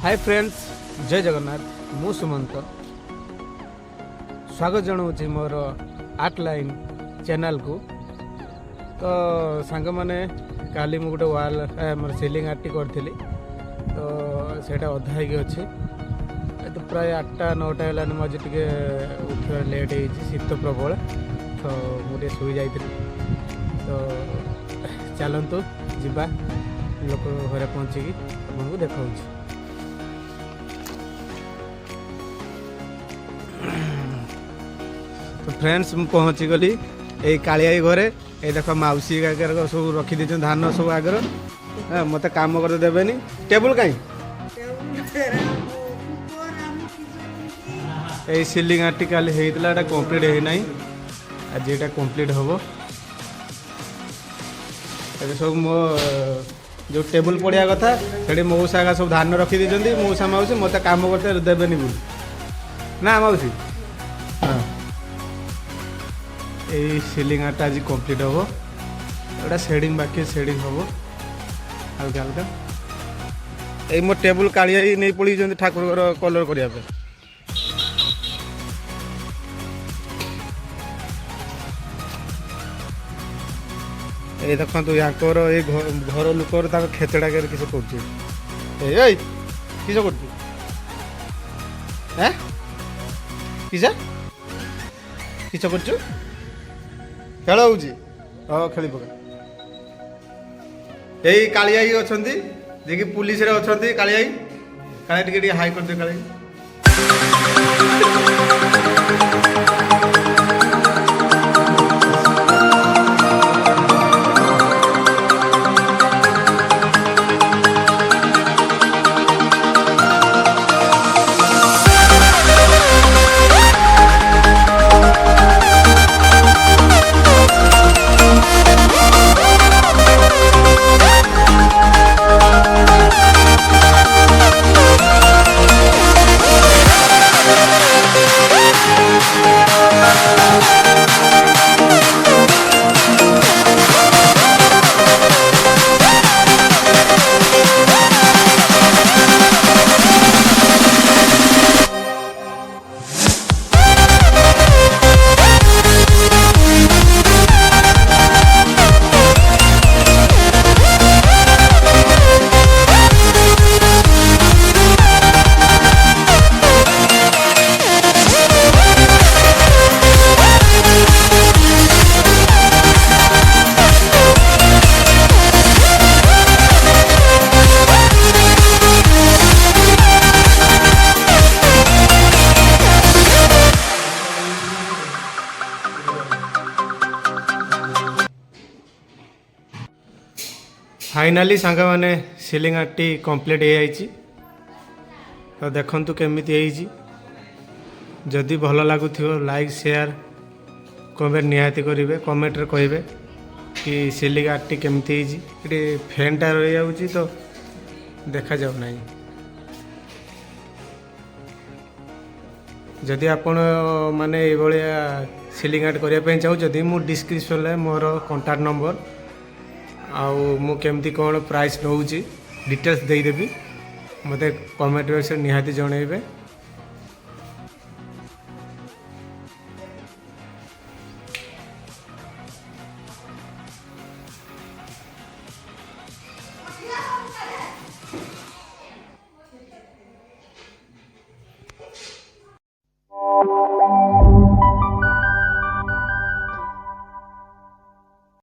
Hi friends, जय जगन्नाथ। मु सुमंत स्वागत जनाऊँ मोर आर्ट लाइन चैनल को। तो सांग मैंने काली मु गोटे वाल मोर सिलिंग आर्ट करी तो सेटा अधा ही अच्छे। तो प्राय 8टा 9टा है मुझे टे उठा लेट हो शीत प्रबल तो मुझे शुई जा तो चलतु जा लोक घर पहुँचिकी आपको देखा। तो फ्रेंड्स मु पहुँची गली ये कालियाई घरे। ये देख मौसी सब रखी धान सब आगर मत काम कर देबेनी। टेबुल कहीं ये सिलिंग आर्टिकल होता कंप्लीट है ना आज ये कंप्लीट हम सब मो जो टेबुल पड़ा कथा से मौसा सब धान रखी दीजिए। मौसा मौसी मत काम करते देवेनि बोली ना मौसी। हाँ ये सिलिंग आर्ट आज कंप्लीट हम एटा शेडिंग बाकी शेडिंग हम हल्का हल्का। ये मो टेबुल कालिया नहीं पड़ी ठाकुर कलर करने। ये देखो यार ये घर लोकर खेचड़ा के किस कर किस किस कर खेल हो खेल पका। यही कालियाई अच्छा जी पुलिस अच्छा कालियाई काली टे हाई कर दे काली। फाइनाली सांग मैंने सिलिंग आर्टी कंप्लीट हो जाइए। तो देखु केमी जदि भल लगुथ लाइक शेयर कमेंट निहाती करेंगे। कमेंट रे कहे कि सिलिंग आर्टी केमती ये फैनटा रही जाऊँगी तो देखा जाऊ ना। जदि आपण माने ये सिलिंग आर्ट करने चाहूँ मु डिस्क्रिप्शन में मोर कॉन्टैक्ट नंबर आउ मु केमती कौन प्राइस नौची डिटेल्स देदेवी। मत कमेंट से निहाती जनइबे।